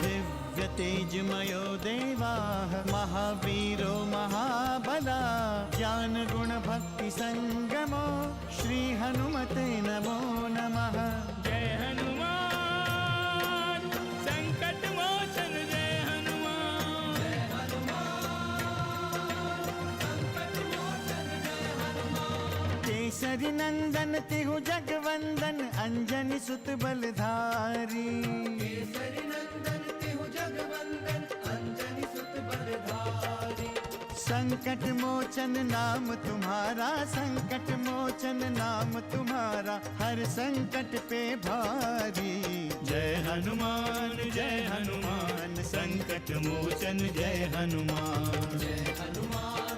दिव्य तेजमयो देवाः महावीरो महाबला ज्ञान गुण भक्ति संगमो श्री हनुमते नमो नमः। जय हनुमान संकट मोचन जय हनुमान। जय हनुमान केसरी नंदन तिहु जगवंदन अंजनी सुत बलधारी। केसरी नंदन तिहु जगवंदन अंजनी सुत बलधारी। संकट मोचन नाम तुम्हारा संकट मोचन नाम तुम्हारा हर संकट पे भारी। जय हनुमान संकट मोचन जय हनुमान। जय हनुमान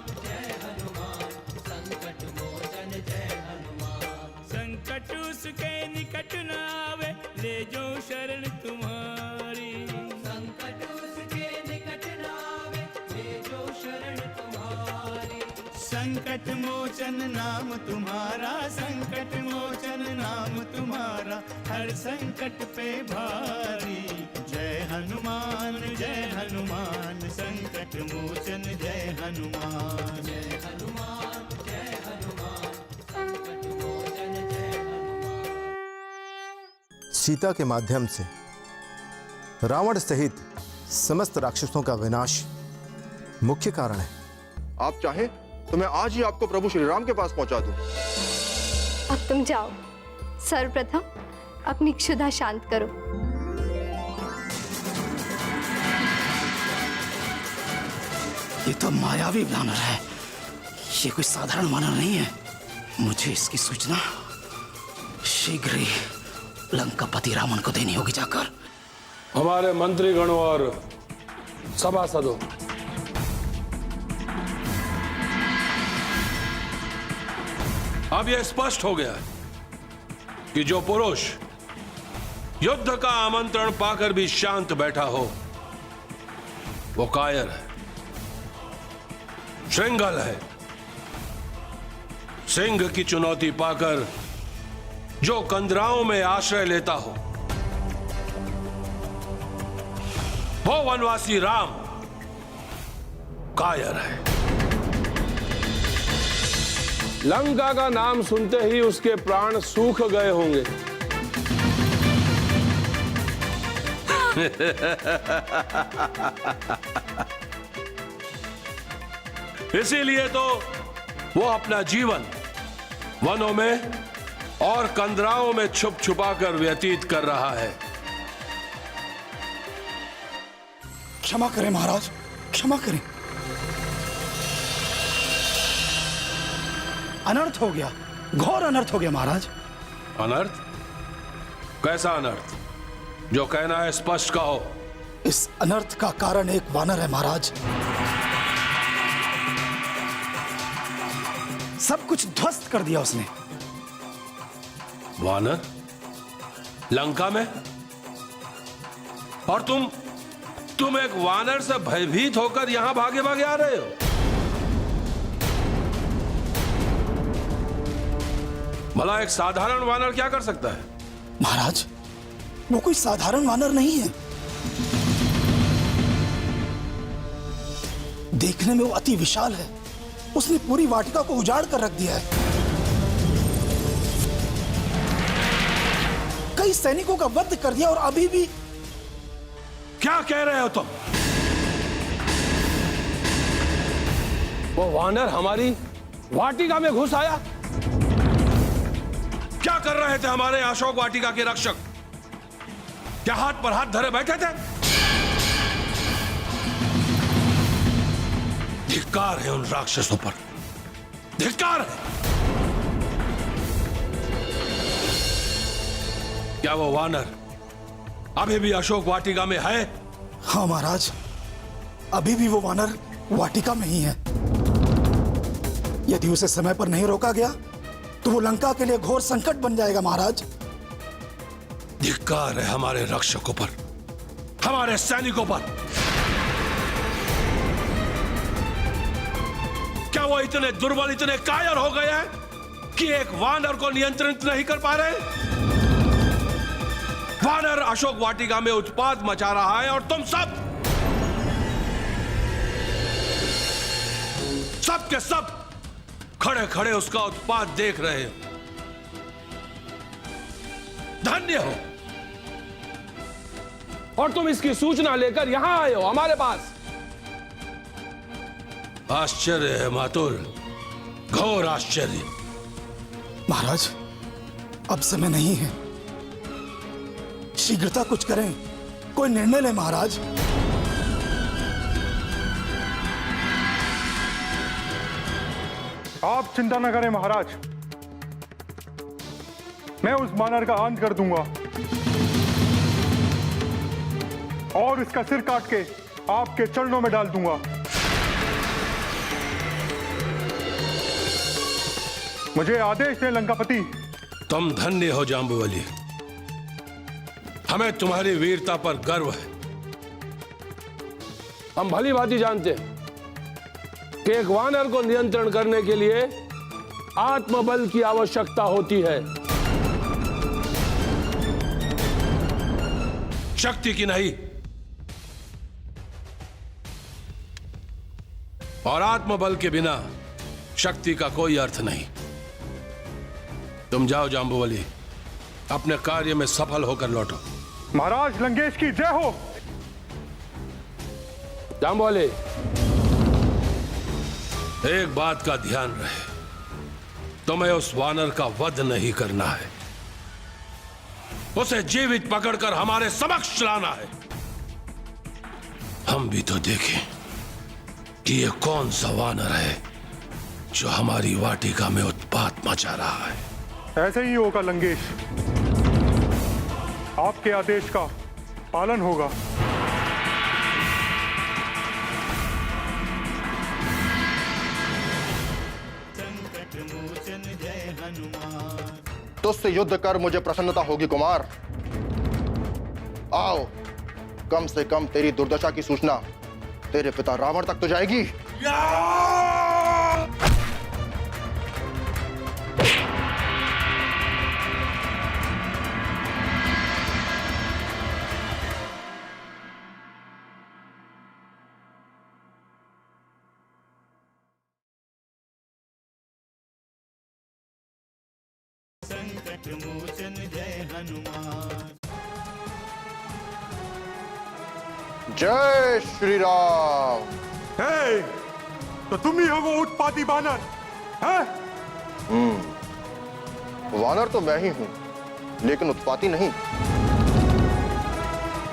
संकट मोचन जय हनुमान। संकट उसके निकट न आवे ले जो शरण तुम्हारी। संकट उसके निकट न आवे ले जो शरण तुम्हारी। संकट मोचन नाम तुम्हारा संकट मोचन नाम तुम्हारा हर संकट पे भारी। जय हनुमान संकट मोचन जय हनुमान। जय हनुमान संकट मोचन जय हनुमान। सीता के माध्यम से रावण सहित समस्त राक्षसों का विनाश मुख्य कारण है। आप चाहें तो मैं आज ही आपको प्रभु श्री राम के पास पहुंचा दूं। अब तुम जाओ, सर्वप्रथम अपनी क्षुधा शांत करो। ये तो मायावी वानर है, ये कोई साधारण वानर नहीं है। मुझे इसकी सूचना शीघ्र ही लंकापति रावण को देनी होगी जाकर। हमारे मंत्रीगणों और सभासदों, अब यह स्पष्ट हो गया कि जो पुरुष युद्ध का आमंत्रण पाकर भी शांत बैठा हो वो कायर है, श्रृंगल है। सिंह की चुनौती पाकर जो कंदराओं में आश्रय लेता हो वो वनवासी राम कायर है। लंका का नाम सुनते ही उसके प्राण सूख गए होंगे। इसीलिए तो वो अपना जीवन वनों में और कंदराओं में छुप छुपाकर व्यतीत कर रहा है। क्षमा करें महाराज, क्षमा करें। अनर्थ हो गया, घोर अनर्थ हो गया महाराज। अनर्थ? कैसा अनर्थ? जो कहना है स्पष्ट कहो। इस अनर्थ का कारण एक वानर है महाराज। सब कुछ ध्वस्त कर दिया उसने। वानर? लंका में? और तुम एक वानर से भयभीत होकर यहां भागे भागे आ रहे हो? भला एक साधारण वानर क्या कर सकता है? महाराज, वो कोई साधारण वानर नहीं है। देखने में वो अति विशाल है। उसने पूरी वाटिका को उजाड़ कर रख दिया है। कई सैनिकों का वध कर दिया और अभी भी। क्या कह रहे हो तुम? वो वानर हमारी वाटिका में घुस आया? क्या कर रहे थे हमारे अशोक वाटिका के रक्षक? क्या हाथ पर हाथ धरे बैठे थे? धिक्कार है उन राक्षसों पर, धिक्कार है। क्या वो वानर अभी भी अशोक वाटिका में है? हाँ महाराज, अभी भी वो वानर वाटिका में ही है। यदि उसे समय पर नहीं रोका गया तो वो लंका के लिए घोर संकट बन जाएगा महाराज। धिक्कार है हमारे रक्षकों पर, हमारे सैनिकों पर। क्या वो इतने दुर्बल, इतने कायर हो गए हैं कि एक वानर को नियंत्रित नहीं कर पा रहे? वानर अशोक वाटिका में उत्पात मचा रहा है और तुम सब के सब खड़े खड़े उसका उत्पात देख रहे हो। धन्य हो। और तुम इसकी सूचना लेकर यहां आए हो हमारे पास। आश्चर्य है मातुल, घोर आश्चर्य। महाराज, अब समय नहीं है, शीघ्रता कुछ करें, कोई निर्णय लें महाराज। आप चिंता न करें महाराज, मैं उस वानर का अंत कर दूंगा और इसका सिर काट के आपके चरणों में डाल दूंगा। मुझे आदेश दें लंकापति। तुम धन्य हो जाम्बुवली, हमें तुम्हारी वीरता पर गर्व है। हम भली भांति जानते हैं कि एक वानर को नियंत्रण करने के लिए आत्मबल की आवश्यकता होती है, शक्ति की नहीं। और आत्मबल के बिना शक्ति का कोई अर्थ नहीं। तुम जाओ जाम्बुवली, अपने कार्य में सफल होकर लौटो। महाराज लंकेश की जय हो। जाम्बुवली, एक बात का ध्यान रहे, तुम्हें उस वानर का वध नहीं करना है, उसे जीवित पकड़कर हमारे समक्ष लाना है। हम भी तो देखें कि ये कौन सा वानर है जो हमारी वाटिका में उत्पात मचा रहा है। ऐसे ही होगा लंकेश, आपके आदेश का पालन होगा। संकट मोचन जय हनुमान। तुझसे युद्ध कर मुझे प्रसन्नता होगी कुमार। आओ, कम से कम तेरी दुर्दशा की सूचना तेरे पिता रावण तक तो जाएगी। संकट मोचन जय हनुमान। जय श्री राम। हे, तो तुम ही हो वो उत्पाती वानर, हैं? वानर तो मैं ही हूं, लेकिन उत्पाती नहीं,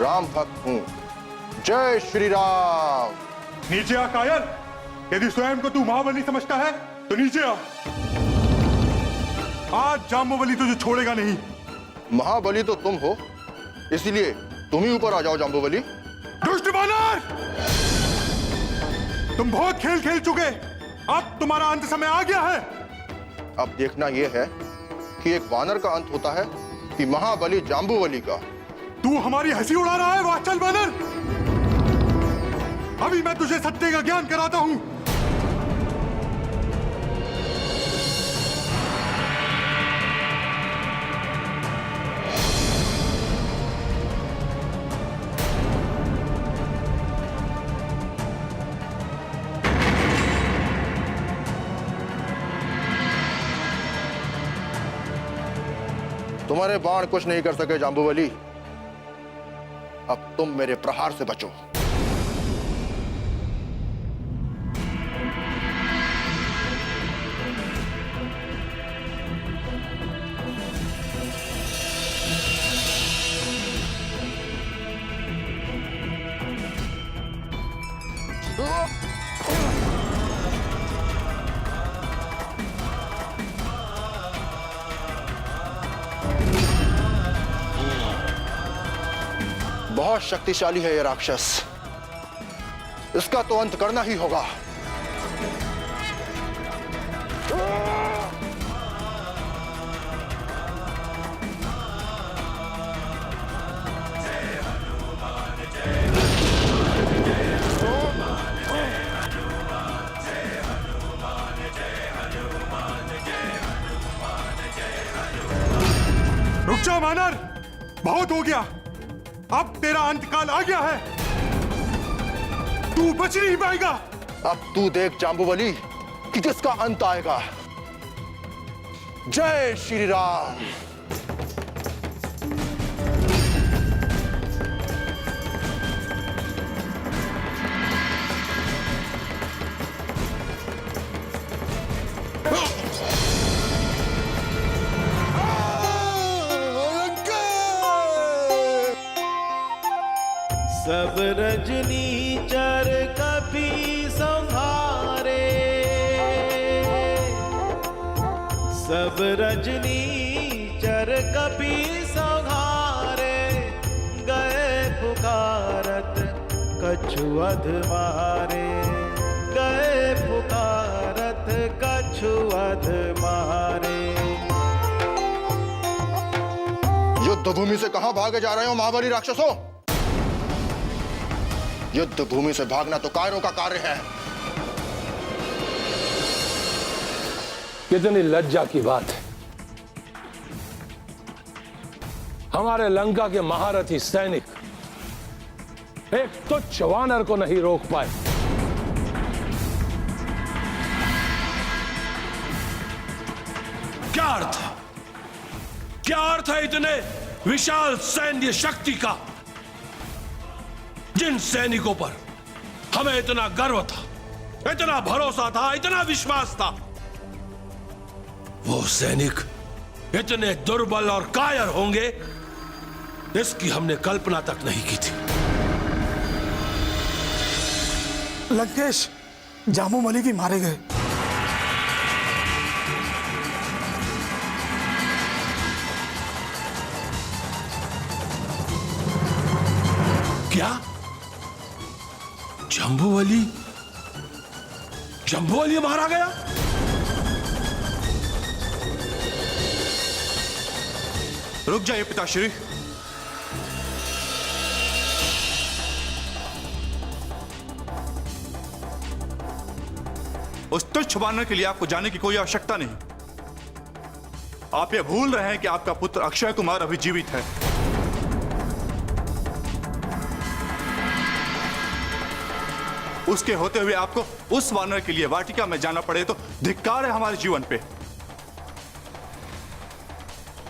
राम भक्त हूं। जय श्री राम। नीचे आ कायर, यदि स्वयं को तू महाबली समझता है तो नीचे आ। आज जाम्बुवली तुझे छोड़ेगा नहीं। महाबली तो तुम हो, इसीलिए तुम ही ऊपर आ जाओ जाम्बुवली। दुष्ट वानर, तुम बहुत खेल खेल चुके, अब तुम्हारा अंत समय आ गया है। अब देखना यह है कि एक वानर का अंत होता है कि महाबली जाम्बुवली का। तू हमारी हंसी उड़ा रहा है वात्सल वानर। अभी मैं तुझे सत्य का ज्ञान कराता हूं। तुम्हारे बाण कुछ नहीं कर सके जाम्बुवली, अब तुम मेरे प्रहार से बचो। बहुत शक्तिशाली है यह राक्षस, इसका तो अंत करना ही होगा। रुक जा वानर, बहुत हो गया। अब तेरा अंतकाल आ गया है, तू बच नहीं पाएगा। अब तू देख जाम्बुवली कि किसका अंत आएगा। जय श्री राम। सब रजनी चर कपि संहारे, सब रजनी चर कपि संहारे, गए पुकारत कछु अध मारे, गए पुकारत कछु अध मारे। युद्ध भूमि से कहां भागे जा रहे हो महाबली राक्षसों? युद्ध भूमि से भागना तो कायरों का कार्य है। कितनी लज्जा की बात है, हमारे लंका के महारथी सैनिक एक तुच्छ वानर को नहीं रोक पाए। क्या अर्थ है, क्या अर्थ है इतने विशाल सैन्य शक्ति का, जिन सैनिकों पर हमें इतना गर्व था, इतना भरोसा था, इतना विश्वास था, वो सैनिक इतने दुर्बल और कायर होंगे, इसकी हमने कल्पना तक नहीं की थी। लंकेश, जाम्बुवली भी मारे गए। क्या जाम्बुवली, जाम्बुवली मारा गया? रुक जाइए पिताश्री। उस तुच्छ वानर के लिए आपको जाने की कोई आवश्यकता नहीं। आप ये भूल रहे हैं कि आपका पुत्र अक्षय कुमार अभी जीवित है। उसके होते हुए आपको उस वानर के लिए वाटिका में जाना पड़े तो धिक्कार है हमारे जीवन पे।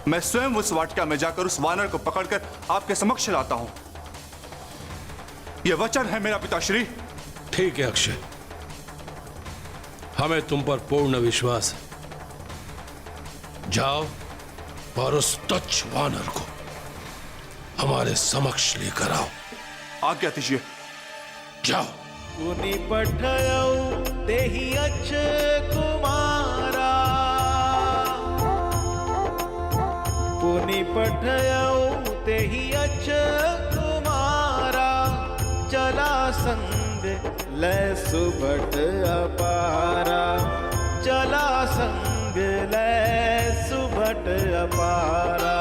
मैं स्वयं उस वाटिका में जाकर उस वानर को पकड़कर आपके समक्ष लाता हूं। यह वचन है मेरा पिताश्री। ठीक है अक्षय, हमें तुम पर पूर्ण विश्वास है। जाओ और उस तुच्छ वानर को हमारे समक्ष लेकर आओ। आज्ञा दीजिए। जाओ। पुनि पठयौ तेहि अक्षय कुमारा, पुनि पठयौ तेहि अक्षय कुमारा, चला संग लै सुभट अपारा, चला संग लै सुभट अपारा।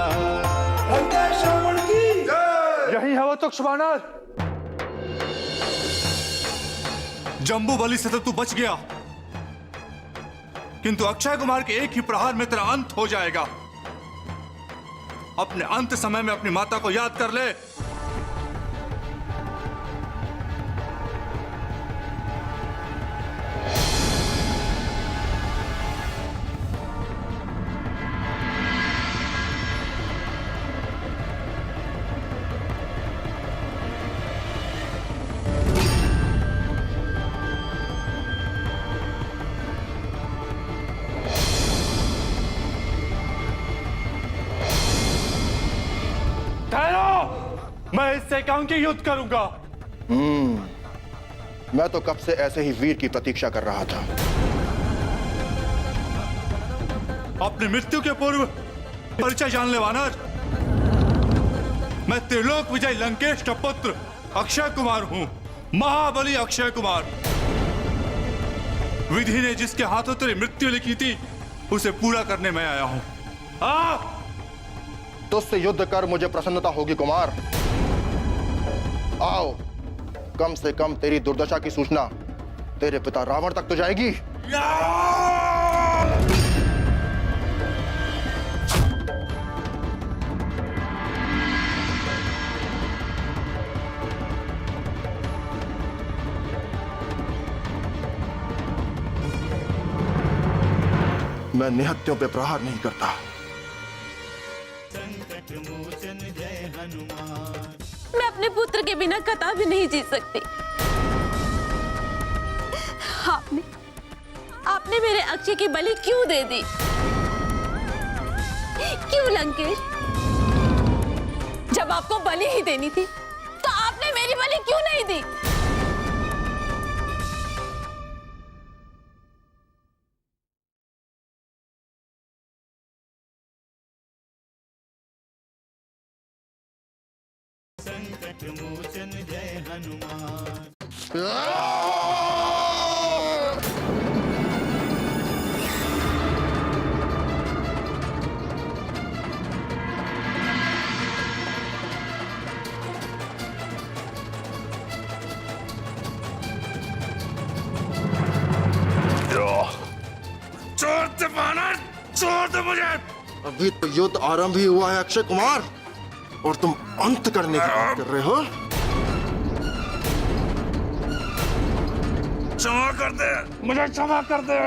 यही है वो तुच्छ वानर। जम्बुवली से तो तू बच गया, किंतु अक्षय कुमार के एक ही प्रहार में तेरा अंत हो जाएगा। अपने अंत समय में अपनी माता को याद कर ले। मैं इससे एकांकी युद्ध करूंगा। मैं तो कब से ऐसे ही वीर की प्रतीक्षा कर रहा था। अपनी मृत्यु के पूर्व परिचय जान ले वानर। मैं त्रिलोक विजय लंकेश का पुत्र अक्षय कुमार हूं, महाबली अक्षय कुमार। विधि ने जिसके हाथों तेरी मृत्यु लिखी थी उसे पूरा करने में आया हूं। तुझसे युद्ध कर मुझे प्रसन्नता होगी कुमार। आओ, कम से कम तेरी दुर्दशा की सूचना तेरे पिता रावण तक तो जाएगी। मैं निहत्यों पे प्रहार नहीं करता। संकट मोचन जय हनुमान। मैं अपने पुत्र के बिना कथा भी नहीं जी सकती। आपने मेरे अक्षय की बलि क्यों दे दी? क्यों लंकेश? जब आपको बलि ही देनी थी तो आपने मेरी बलि क्यों नहीं दी? संकट मोचन जय हनुमान। छोड़ दे वानर, छोड़ दे मुझे। अभी तो युद्ध आरंभ ही हुआ है अक्षय कुमार, और तुम अंत करने की बात कर रहे हो। क्षमा कर दे, मुझे क्षमा कर दे।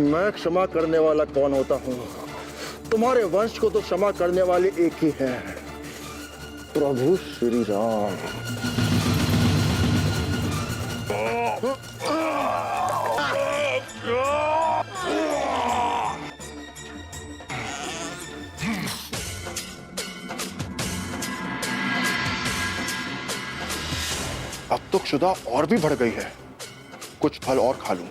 मैं क्षमा करने वाला कौन होता हूँ? तुम्हारे वंश को तो क्षमा करने वाले एक ही है, प्रभु श्री राम। अब तो क्षुधा और भी बढ़ गई है, कुछ फल और खा लूं।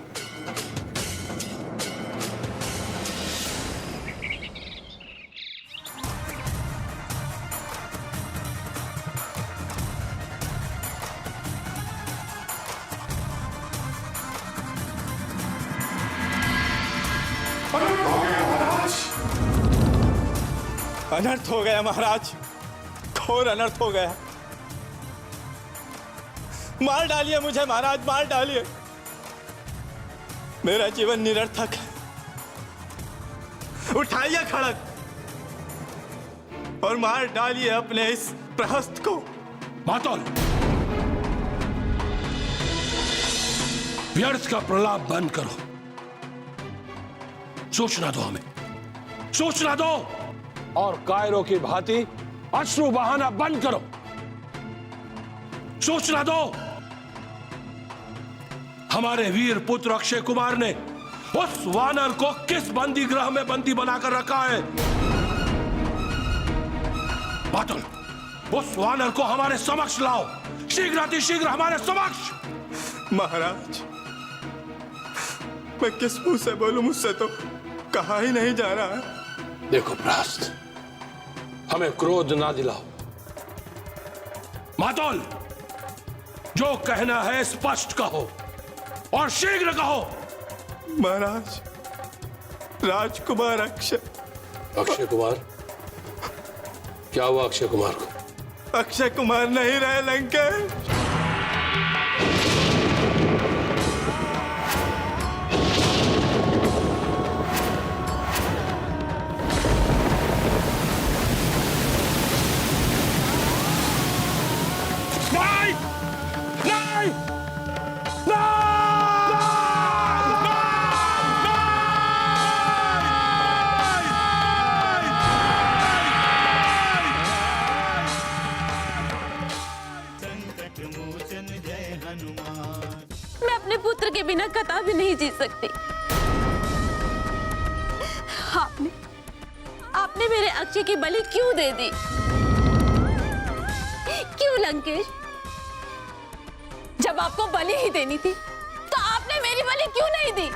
अनर्थ हो गया महाराज, घोर अनर्थ हो गया। मार डालिए मुझे महाराज, मार डालिए। मेरा जीवन निरर्थक है। उठाइए खड़ग और मार डालिए अपने इस प्रहस्त को। मातौल, व्यर्थ का प्रलाप बंद करो। सोचना दो हमें, सोचना दो। और कायरों की भांति अश्रु बहाना बंद करो। सोचना दो। हमारे वीर पुत्र अक्षय कुमार ने उस वानर को किस बंदी गृह में बंदी बनाकर रखा है? बातुल, उस वानर को हमारे समक्ष लाओ, शीघ्र हमारे समक्ष। महाराज, मैं किस मुंह से बोलूं? मुझसे तो कहा ही नहीं जा रहा है। देखो प्रहस्त, हमें क्रोध ना दिलाओ। मातौल, जो कहना है स्पष्ट कहो और शीघ्र कहो। महाराज, राजकुमार अक्षय। अक्षय कुमार? क्या हुआ अक्षय कुमार को? अक्षय कुमार नहीं रहे लंकेश। मैं अपने पुत्र के बिना कथा भी नहीं जी सकती। आपने मेरे अक्षय की बलि क्यों दे दी? क्यों लंकेश? जब आपको बलि ही देनी थी तो आपने मेरी बलि क्यों नहीं दी?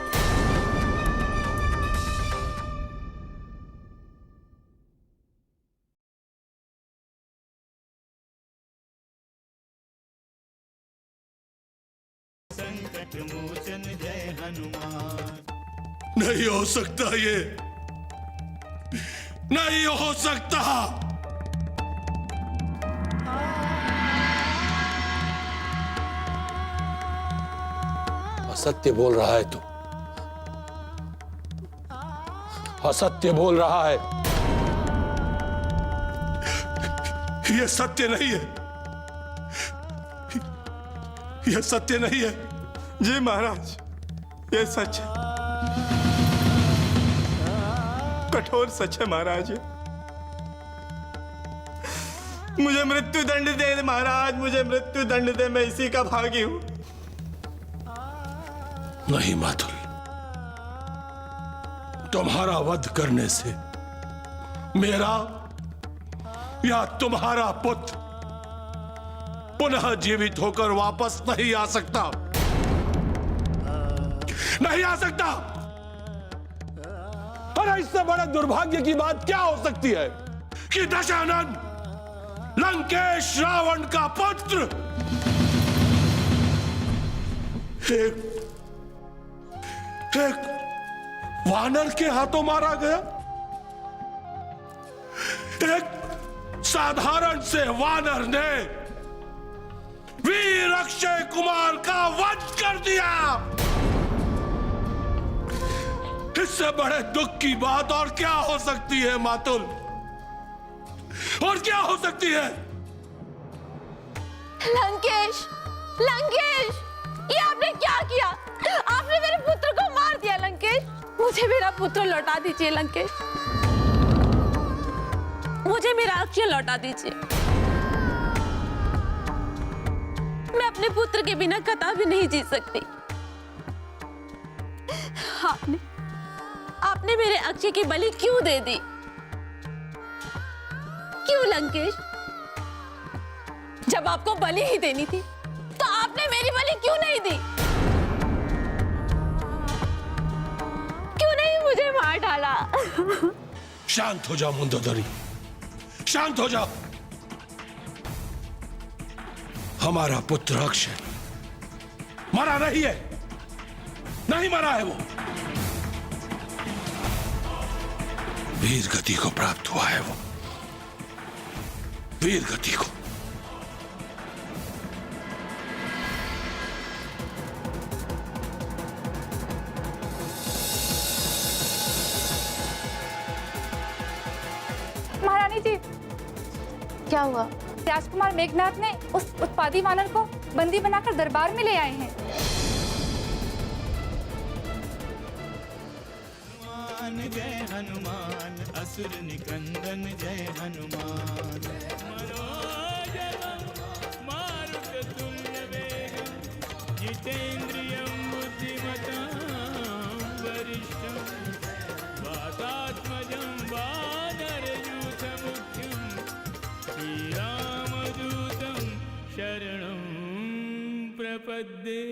संकट मोचन जय हनुमान। नहीं हो सकता, ये नहीं हो सकता। असत्य बोल रहा है तू, असत्य बोल रहा है। यह सत्य नहीं है, यह सत्य नहीं है। जी महाराज, ये सच है। कठोर सच है महाराज। मुझे मृत्यु दंड दे महाराज, मुझे मृत्यु दंड दे, मैं इसी का भागी हूं। नहीं मातुल, तुम्हारा वध करने से मेरा या तुम्हारा पुत्र पुनः जीवित होकर वापस नहीं आ सकता, नहीं आ सकता। अरे इससे बड़े दुर्भाग्य की बात क्या हो सकती है कि दशानन लंकेश रावण का पुत्र एक वानर के हाथों मारा गया। एक साधारण से वानर ने वीर अक्षय कुमार का वध कर दिया। इससे बड़े दुख की बात और क्या हो सकती है मातुल, और क्या हो सकती है? लंकेश, लंकेश, ये आपने क्या किया? आपने मेरे पुत्र को मार दिया लंकेश। मुझे मेरा पुत्र लौटा दीजिए लंकेश, मुझे मेरा अक्षय लौटा दीजिए। मैं अपने पुत्र के बिना कथा भी नहीं जी सकती। आपने मेरे अक्षय की बलि क्यों दे दी? क्यों लंकेश? जब आपको बलि ही देनी थी तो आपने मेरी बलि क्यों नहीं दी? क्यों नहीं मुझे मार डाला? शांत हो जाओ मंदोदरी, शांत हो जाओ। हमारा पुत्र अक्षय मरा नहीं है, नहीं मरा है, वो वीर गति को प्राप्त हुआ है, वो वीर गति को। महारानी जी, क्या हुआ? राजकुमार मेघनाथ ने उस उत्पाती वानर को बंदी बनाकर दरबार में ले आए हैं। जय हनुमान, असुर निकंदन जय हनुमान। मनोजवं मारुततुल्य वेगं, जितेन्द्रियं बुद्धिमतां वरिष्ठं, वातात्मजं वानरयूथमुख्यं, श्रीरामदूतं शरणं प्रपद्ये।